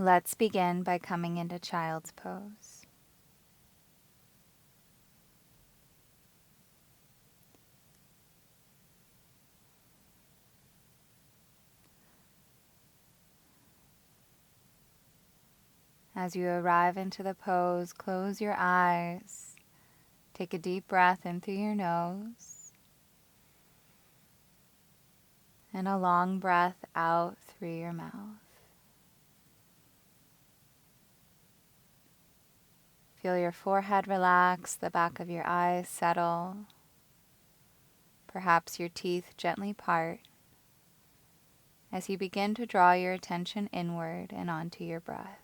Let's begin by coming into child's pose. As you arrive into the pose, close your eyes. Take a deep breath in through your nose and a long breath out through your mouth. Feel your forehead relax, the back of your eyes settle. Perhaps your teeth gently part as you begin to draw your attention inward and onto your breath.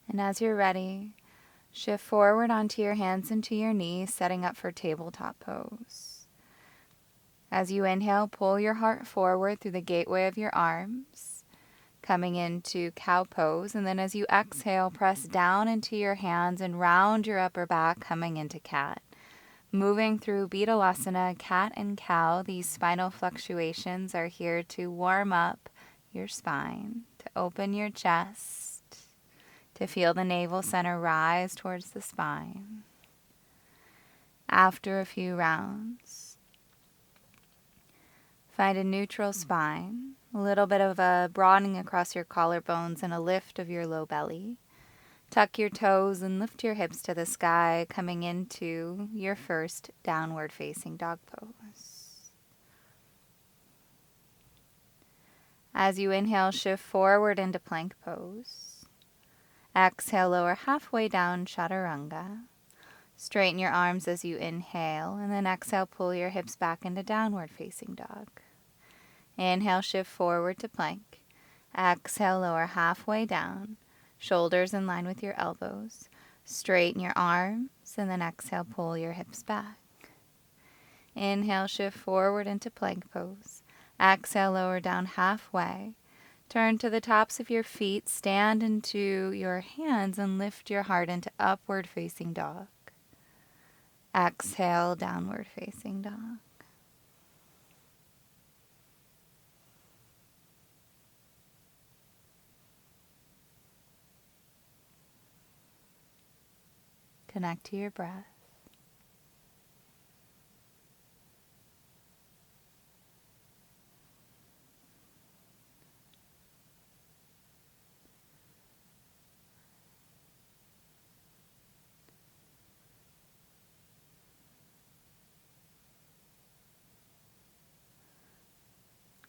And as you're ready, shift forward onto your hands and to your knees, setting up for tabletop pose. As you inhale, pull your heart forward through the gateway of your arms, coming into cow pose. And then as you exhale, press down into your hands and round your upper back, coming into cat. Moving through Betalasana, cat and cow, these spinal fluctuations are here to warm up your spine, to open your chest, to feel the navel center rise towards the spine. After a few rounds, find a neutral spine, a little bit of a broadening across your collarbones and a lift of your low belly. Tuck your toes and lift your hips to the sky, coming into your first downward facing dog pose. As you inhale, shift forward into plank pose. Exhale, lower halfway down, chaturanga. Straighten your arms as you inhale, and then exhale, pull your hips back into downward facing dog. Inhale, shift forward to plank. Exhale, lower halfway down. Shoulders in line with your elbows. Straighten your arms, and then exhale, pull your hips back. Inhale, shift forward into plank pose. Exhale, lower down halfway. Turn to the tops of your feet, stand into your hands, and lift your heart into upward facing dog. Exhale, downward facing dog. Connect to your breath.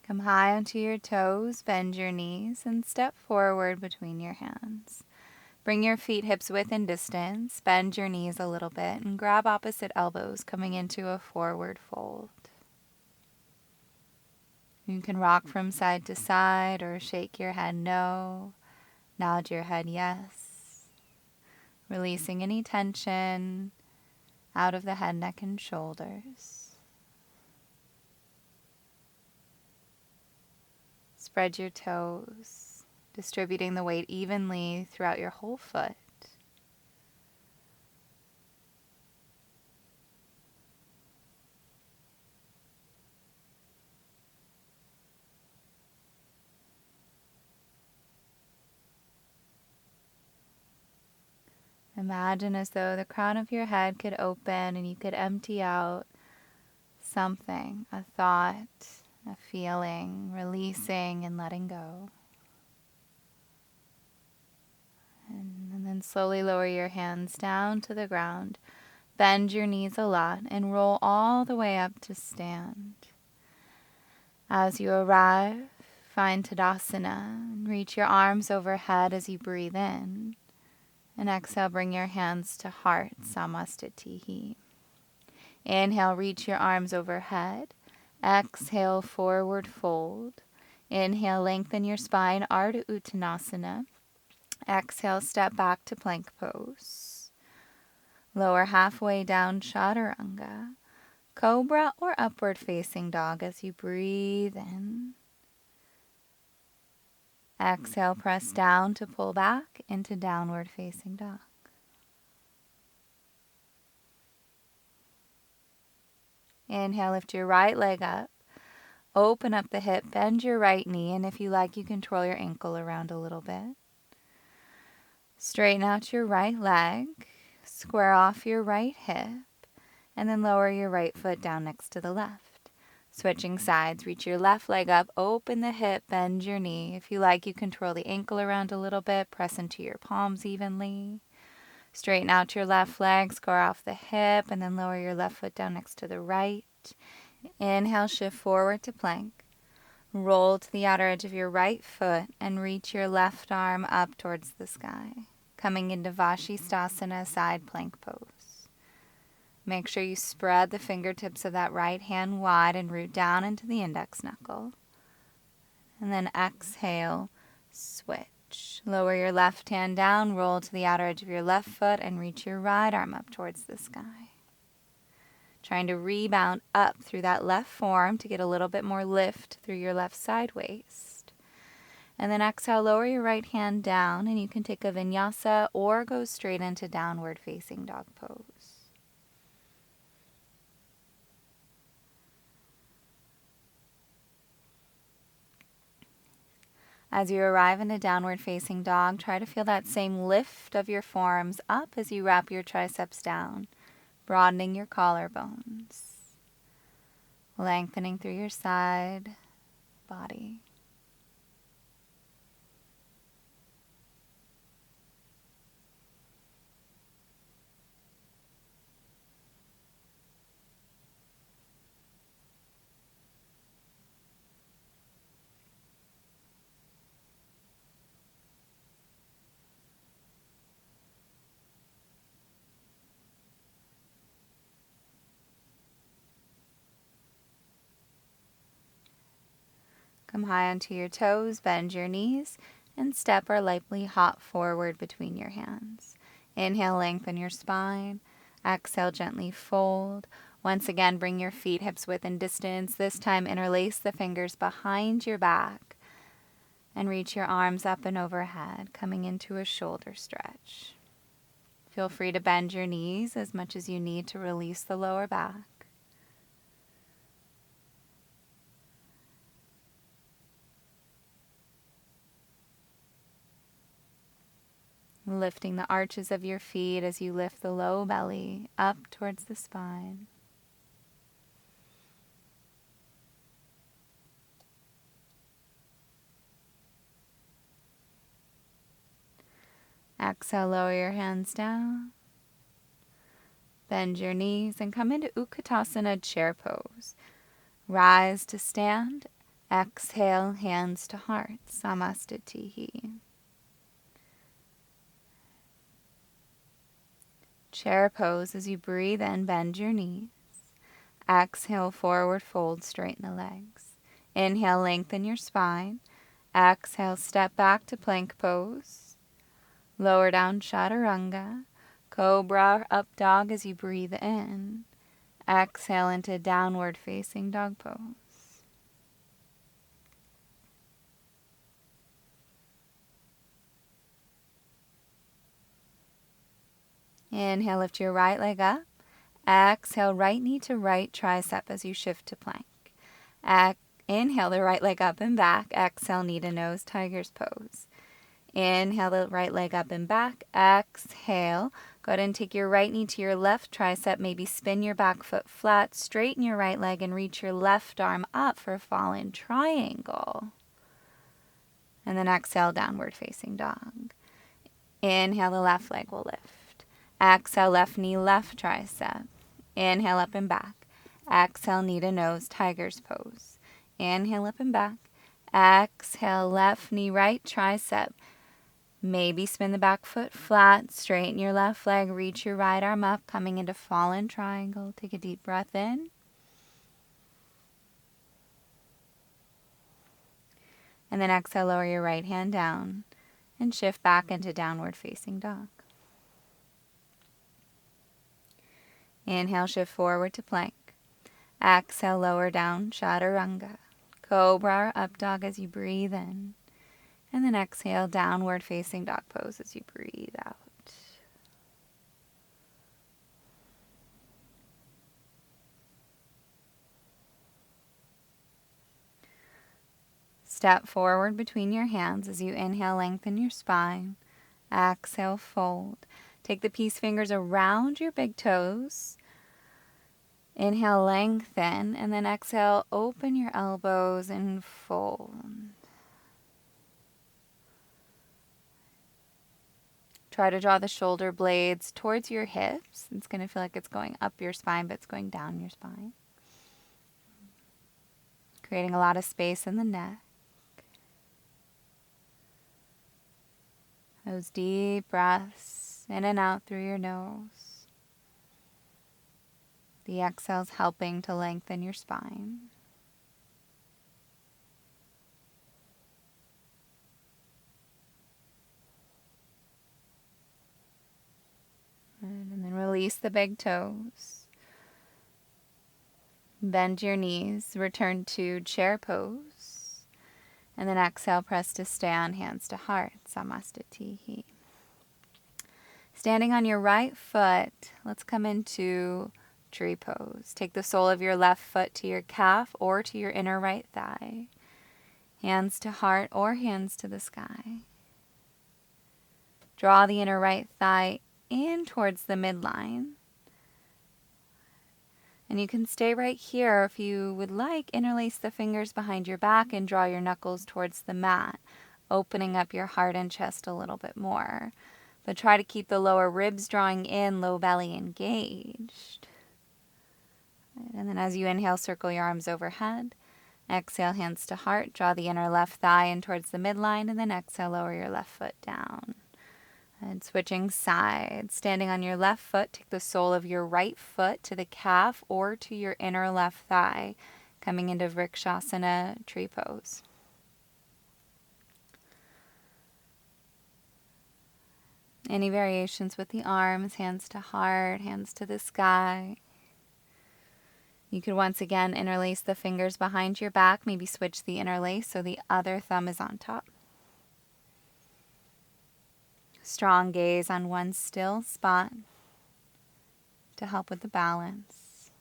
Come high onto your toes, bend your knees, and step forward between your hands. Bring your feet hips width and distance, bend your knees a little bit, and grab opposite elbows, coming into a forward fold. You can rock from side to side or shake your head no, nod your head yes, releasing any tension out of the head, neck, and shoulders. Spread your toes, distributing the weight evenly throughout your whole foot. Imagine as though the crown of your head could open and you could empty out something, a thought, a feeling, releasing and letting go. And then slowly lower your hands down to the ground. Bend your knees a lot and roll all the way up to stand. As you arrive, find Tadasana and reach your arms overhead as you breathe in. And exhale, bring your hands to heart, Samastitihi. Inhale, reach your arms overhead. Exhale, forward fold. Inhale, lengthen your spine, Ardha Uttanasana. Exhale, step back to plank pose. Lower halfway down, chaturanga. Cobra or upward facing dog as you breathe in. Exhale, press down to pull back into downward facing dog. Inhale, lift your right leg up. Open up the hip, bend your right knee, and if you like, you can twirl your ankle around a little bit. Straighten out your right leg, square off your right hip, and then lower your right foot down next to the left. Switching sides, reach your left leg up, open the hip, bend your knee. If you like, you can twirl the ankle around a little bit, press into your palms evenly. Straighten out your left leg, square off the hip, and then lower your left foot down next to the right. Inhale, shift forward to plank. Roll to the outer edge of your right foot and reach your left arm up towards the sky, coming into Vashisthasana, side plank pose. Make sure you spread the fingertips of that right hand wide and root down into the index knuckle. And then exhale, switch. Lower your left hand down, roll to the outer edge of your left foot and reach your right arm up towards the sky. Trying to rebound up through that left forearm to get a little bit more lift through your left side waist. And then exhale, lower your right hand down, and you can take a vinyasa or go straight into downward facing dog pose. As you arrive in a downward facing dog, try to feel that same lift of your forearms up as you wrap your triceps down, broadening your collarbones, lengthening through your side body. Come high onto your toes, bend your knees, and step or lightly hop forward between your hands. Inhale, lengthen your spine. Exhale, gently fold. Once again, bring your feet hips width and distance. This time, interlace the fingers behind your back and reach your arms up and overhead, coming into a shoulder stretch. Feel free to bend your knees as much as you need to release the lower back. Lifting the arches of your feet as you lift the low belly up towards the spine. Exhale, lower your hands down. Bend your knees and come into Utkatasana, chair pose. Rise to stand. Exhale, hands to heart, Samastitihi. Chair pose as you breathe in, bend your knees. Exhale, forward fold, straighten the legs. Inhale, lengthen your spine. Exhale, step back to plank pose. Lower down, chaturanga. Cobra, up dog as you breathe in. Exhale into downward facing dog pose. Inhale, lift your right leg up. Exhale, right knee to right tricep as you shift to plank. Inhale the right leg up and back. Exhale, knee to nose, tiger's pose. Inhale the right leg up and back. Exhale. Go ahead and take your right knee to your left tricep. Maybe spin your back foot flat. Straighten your right leg and reach your left arm up for a fallen triangle. And then exhale, downward facing dog. Inhale, the left leg will lift. Exhale, left knee, left tricep. Inhale, up and back. Exhale, knee to nose, tiger's pose. Inhale, up and back. Exhale, left knee, right tricep. Maybe spin the back foot flat, straighten your left leg, reach your right arm up, coming into fallen triangle. Take a deep breath in. And then exhale, lower your right hand down. And shift back into downward facing dog. Inhale, shift forward to plank. Exhale, lower down, chaturanga. Cobra or up dog as you breathe in. And then exhale, downward facing dog pose as you breathe out. Step forward between your hands as you inhale, lengthen your spine. Exhale, fold. Take the peace fingers around your big toes. Inhale, lengthen, and then exhale, open your elbows and fold. Try to draw the shoulder blades towards your hips. It's going to feel like it's going up your spine, but it's going down your spine. Creating a lot of space in the neck. Those deep breaths in and out through your nose. The exhales helping to lengthen your spine. And then release the big toes. Bend your knees, return to chair pose. And then exhale, press to stand, hands to heart, Samastitihi. Standing on your right foot, let's come into tree pose. Take the sole of your left foot to your calf or to your inner right thigh. Hands to heart or hands to the sky. Draw the inner right thigh in towards the midline. And you can stay right here. If you would like, interlace the fingers behind your back and draw your knuckles towards the mat, opening up your heart and chest a little bit more. But try to keep the lower ribs drawing in, low belly engaged. And then as you inhale, circle your arms overhead. Exhale, hands to heart. Draw the inner left thigh in towards the midline, and then exhale, lower your left foot down. And switching sides, standing on your left foot, take the sole of your right foot to the calf or to your inner left thigh, coming into Vrikshasana tree pose. Any variations with the arms, hands to heart, hands to the sky. You could once again interlace the fingers behind your back, maybe switch the interlace so the other thumb is on top. Strong gaze on one still spot to help with the balance.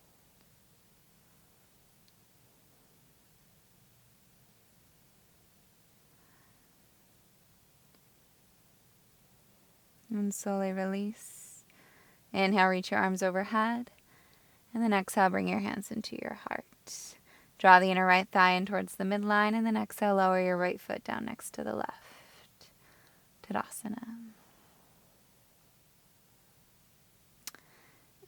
And slowly release. Inhale, reach your arms overhead. And then exhale, bring your hands into your heart. Draw the inner right thigh in towards the midline, and then exhale, lower your right foot down next to the left. Tadasana.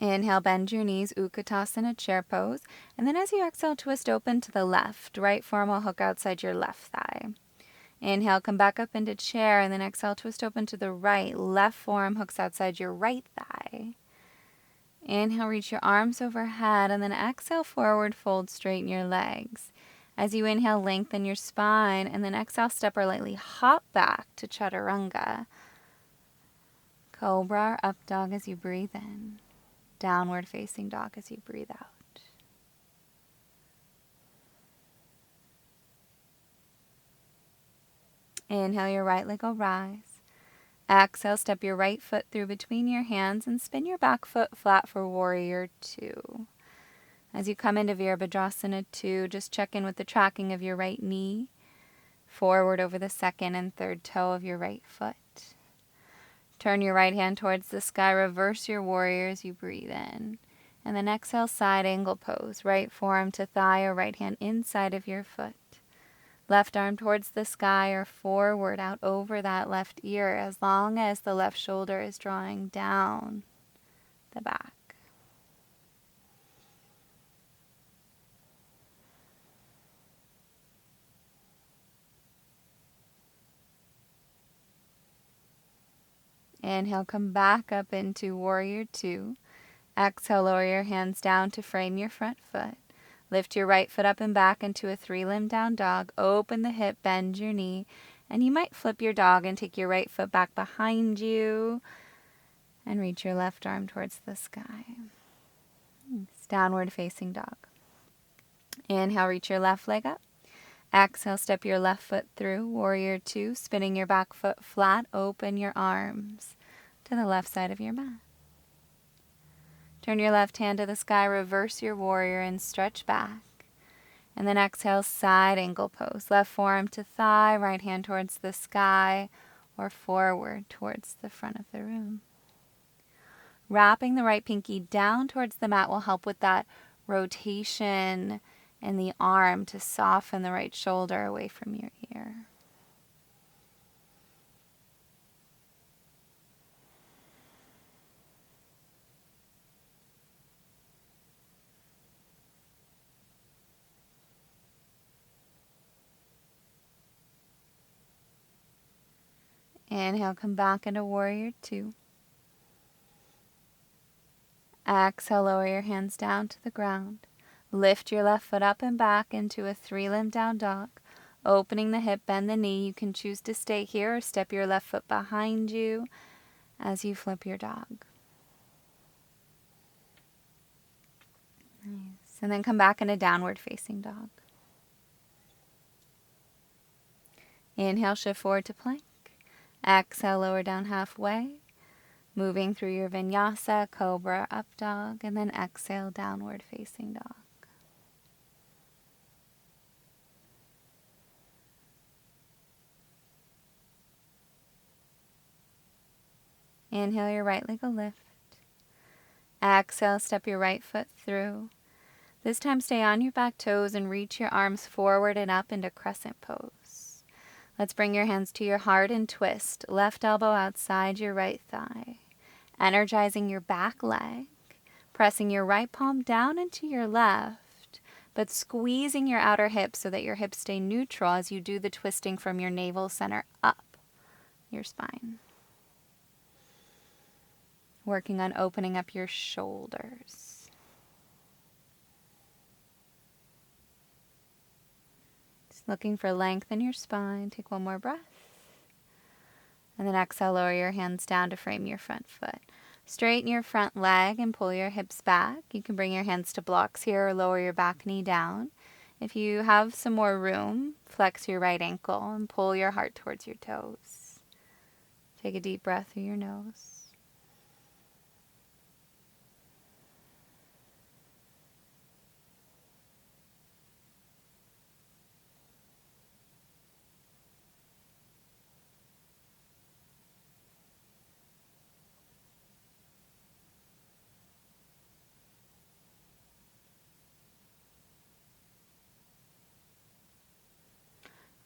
Inhale, bend your knees, Utkatasana, chair pose. And then as you exhale, twist open to the left. Right forearm will hook outside your left thigh. Inhale, come back up into chair, and then exhale, twist open to the right. Left forearm hooks outside your right thigh. Inhale, reach your arms overhead, and then exhale, forward fold, straighten your legs. As you inhale, lengthen your spine, and then exhale, step or lightly hop back to chaturanga. Cobra or up dog as you breathe in. Downward facing dog as you breathe out. Inhale, your right leg will rise. Exhale, step your right foot through between your hands and spin your back foot flat for warrior two. As you come into Virabhadrasana 2, just check in with the tracking of your right knee, forward over the second and third toe of your right foot. Turn your right hand towards the sky, reverse your warrior as you breathe in. And then exhale, side angle pose, right forearm to thigh or right hand inside of your foot. Left arm towards the sky or forward out over that left ear as long as the left shoulder is drawing down the back. Inhale, come back up into warrior two. Exhale, lower your hands down to frame your front foot. Lift your right foot up and back into a 3-limb down dog. Open the hip, bend your knee, And you might flip your dog and take your right foot back behind you and reach your left arm towards the sky. It's downward facing dog. Inhale, reach your left leg up. Exhale, step your left foot through, warrior two, spinning your back foot flat, open your arms to the left side of your mat. Turn your left hand to the sky, reverse your warrior and stretch back. And then exhale, side angle pose. Left forearm to thigh, right hand towards the sky or forward towards the front of the room. Wrapping the right pinky down towards the mat will help with that rotation in the arm to soften the right shoulder away from your ear. Inhale, come back into warrior two. Exhale, lower your hands down to the ground. Lift your left foot up and back into a 3-limb down dog. Opening the hip, bend the knee. You can choose to stay here or step your left foot behind you as you flip your dog. Nice. And then come back into downward facing dog. Inhale, shift forward to plank. Exhale, lower down halfway. Moving through your vinyasa, cobra, up dog, and then exhale, downward facing dog. Inhale, your right leg will lift. Exhale, step your right foot through. This time stay on your back toes and reach your arms forward and up into crescent pose. Let's bring your hands to your heart and twist. Left elbow outside your right thigh. Energizing your back leg. Pressing your right palm down into your left, but squeezing your outer hip so that your hips stay neutral as you do the twisting from your navel center up your spine. Working on opening up your shoulders. Just looking for length in your spine. Take one more breath. And then exhale, lower your hands down to frame your front foot. Straighten your front leg and pull your hips back. You can bring your hands to blocks here or lower your back knee down. If you have some more room, flex your right ankle and pull your heart towards your toes. Take a deep breath through your nose.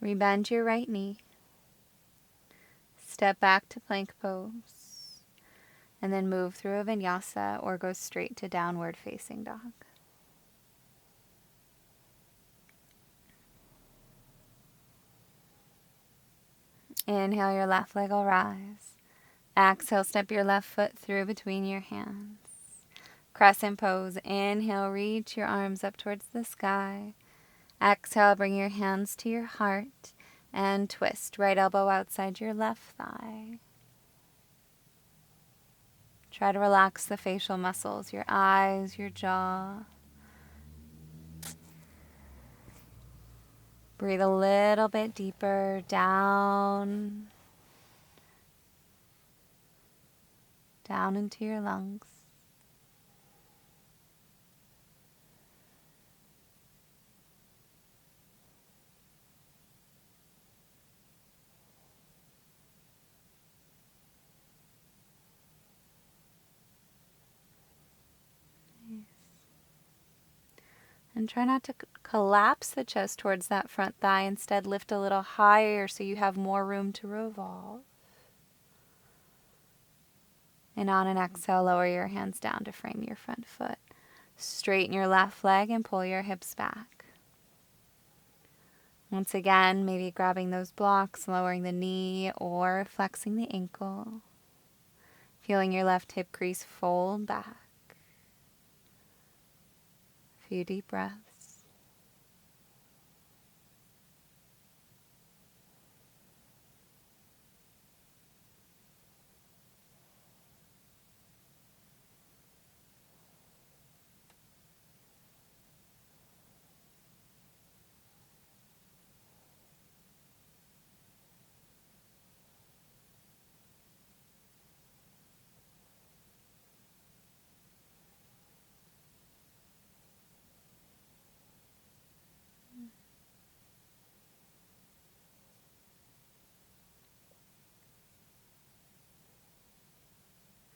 Rebend your right knee. Step back to plank pose. And then move through a vinyasa or go straight to downward facing dog. Inhale, your left leg will rise. Exhale, step your left foot through between your hands. Crescent pose. Inhale, reach your arms up towards the sky. Exhale, bring your hands to your heart and twist. Right elbow outside your left thigh. Try to relax the facial muscles, your eyes, your jaw. Breathe a little bit deeper down into your lungs. And try not to collapse the chest towards that front thigh. Instead, lift a little higher so you have more room to revolve. And on an exhale, lower your hands down to frame your front foot. Straighten your left leg and pull your hips back. Once again, maybe grabbing those blocks, lowering the knee, or flexing the ankle. Feeling your left hip crease fold back. A few deep breaths.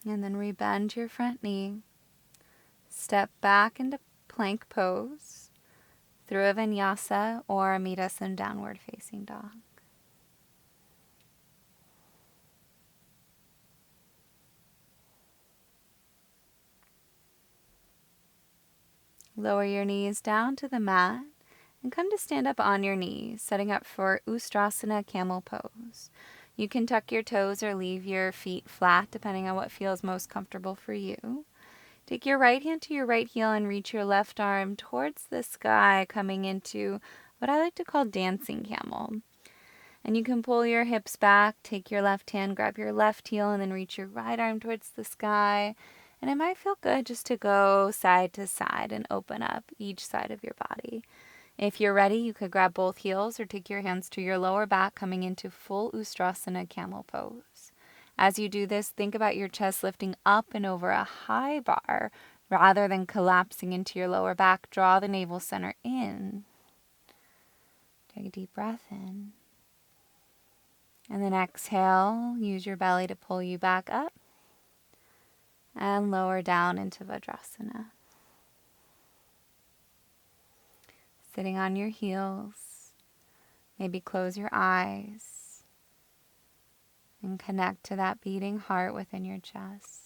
And then rebend your front knee. Step back into plank pose through a vinyasa or meet us in downward facing dog. Lower your knees down to the mat and come to stand up on your knees, setting up for Ustrasana camel pose. You can tuck your toes or leave your feet flat depending on what feels most comfortable for you. Take your right hand to your right heel and reach your left arm towards the sky, coming into what I like to call dancing camel. And you can pull your hips back, take your left hand, grab your left heel, and then reach your right arm towards the sky. And it might feel good just to go side to side and open up each side of your body. If you're ready, you could grab both heels or take your hands to your lower back, coming into full Ustrasana camel pose. As you do this, think about your chest lifting up and over a high bar rather than collapsing into your lower back. Draw the navel center in. Take a deep breath in. And then exhale, use your belly to pull you back up and lower down into Vajrasana. Sitting on your heels, maybe close your eyes and connect to that beating heart within your chest.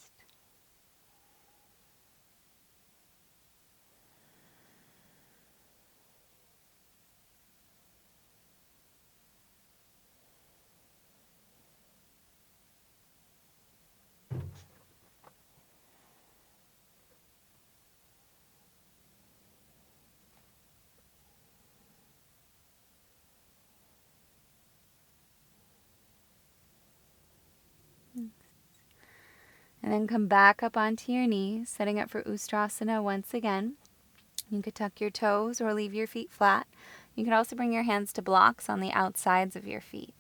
And then come back up onto your knees, setting up for Ustrasana once again. You could tuck your toes or leave your feet flat. You can also bring your hands to blocks on the outsides of your feet.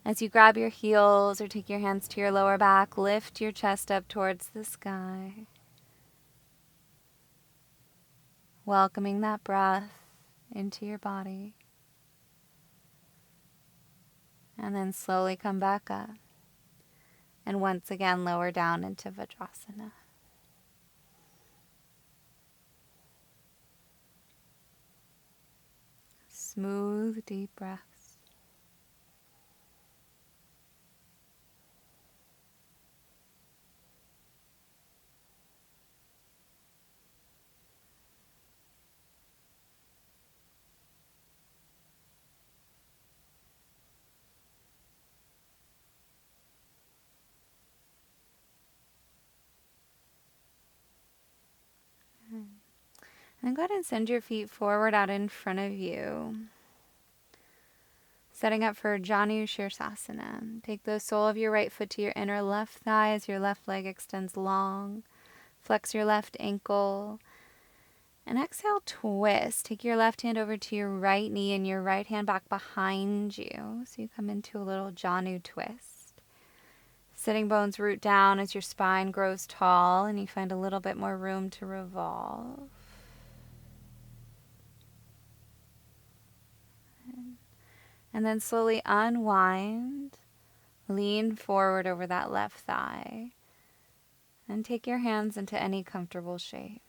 As you grab your heels or take your hands to your lower back, lift your chest up towards the sky. Welcoming that breath into your body. And then slowly come back up. And once again, lower down into Vajrasana. Smooth, deep breaths. And go ahead and send your feet forward out in front of you. Setting up for Janu Shirsasana. Take the sole of your right foot to your inner left thigh as your left leg extends long. Flex your left ankle. And exhale, twist. Take your left hand over to your right knee and your right hand back behind you. So you come into a little Janu twist. Sitting bones root down as your spine grows tall and you find a little bit more room to revolve. And then slowly unwind, lean forward over that left thigh, and take your hands into any comfortable shape.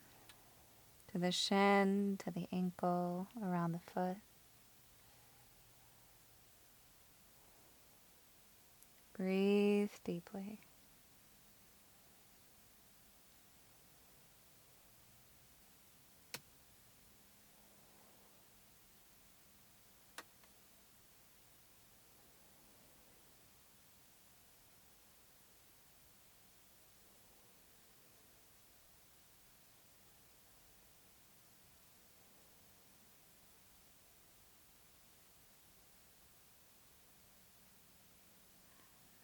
To the shin, to the ankle, around the foot. Breathe deeply.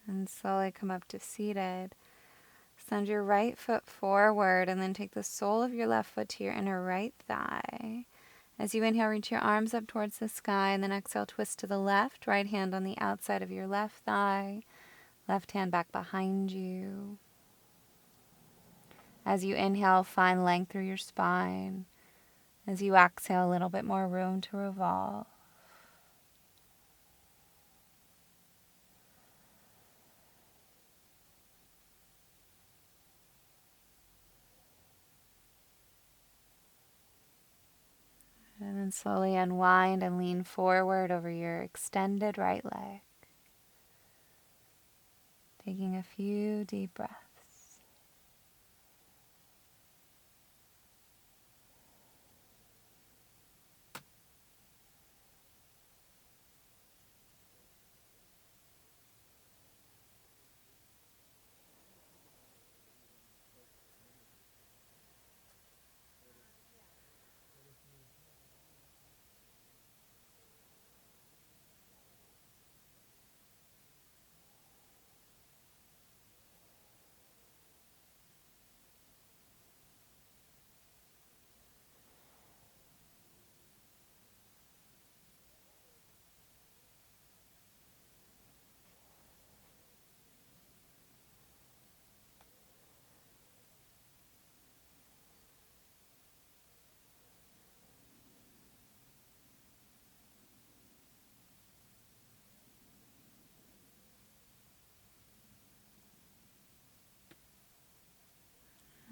And slowly come up to seated. Send your right foot forward and then take the sole of your left foot to your inner right thigh. As you inhale, reach your arms up towards the sky and then exhale, twist to the left. Right hand on the outside of your left thigh. Left hand back behind you. As you inhale, find length through your spine. As you exhale, a little bit more room to revolve. And then slowly unwind and lean forward over your extended right leg. Taking a few deep breaths.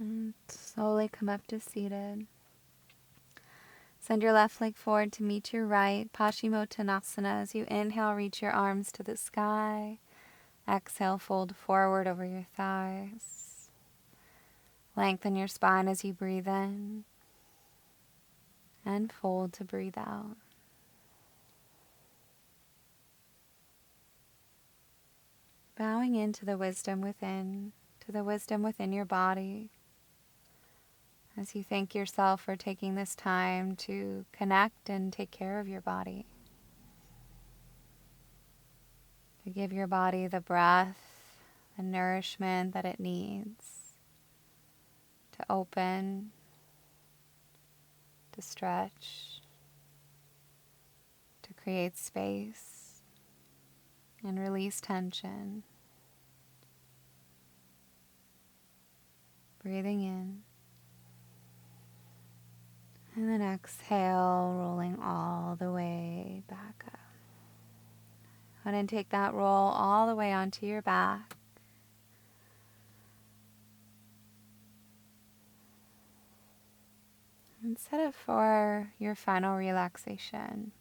And slowly come up to seated. Send your left leg forward to meet your right. Paschimottanasana. As you inhale, reach your arms to the sky. Exhale, fold forward over your thighs. Lengthen your spine as you breathe in. And fold to breathe out. Bowing into the wisdom within, to the wisdom within your body. As you thank yourself for taking this time to connect and take care of your body. To give your body the breath, the nourishment that it needs. To open, to stretch, to create space, and release tension. Breathing in. And then exhale, rolling all the way back up. And then take that roll all the way onto your back. And set it for your final relaxation.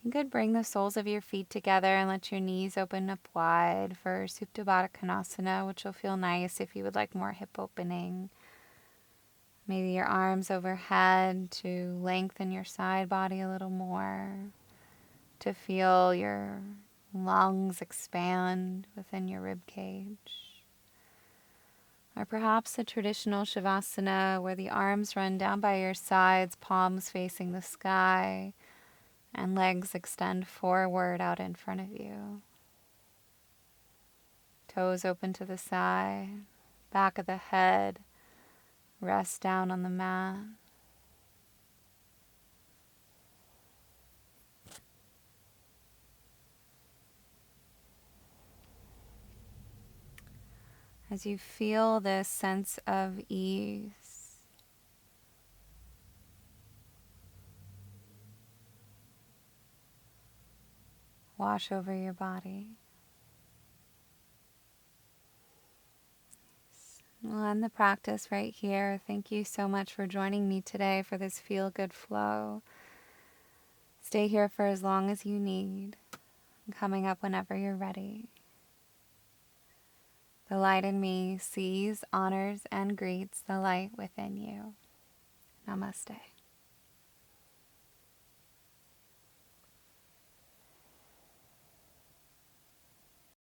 You could bring the soles of your feet together and let your knees open up wide for Supta Baddha Konasana, which will feel nice if you would like more hip opening. Maybe your arms overhead to lengthen your side body a little more, to feel your lungs expand within your rib cage. Or perhaps a traditional Shavasana where the arms run down by your sides, palms facing the sky, and legs extend forward out in front of you. Toes open to the side, back of the head, rest down on the mat. As you feel this sense of ease, wash over your body. We'll end the practice right here. Thank you so much for joining me today for this Feel Good Flow. Stay here for as long as you need, coming up whenever you're ready. The light in me sees, honors, and greets the light within you. Namaste.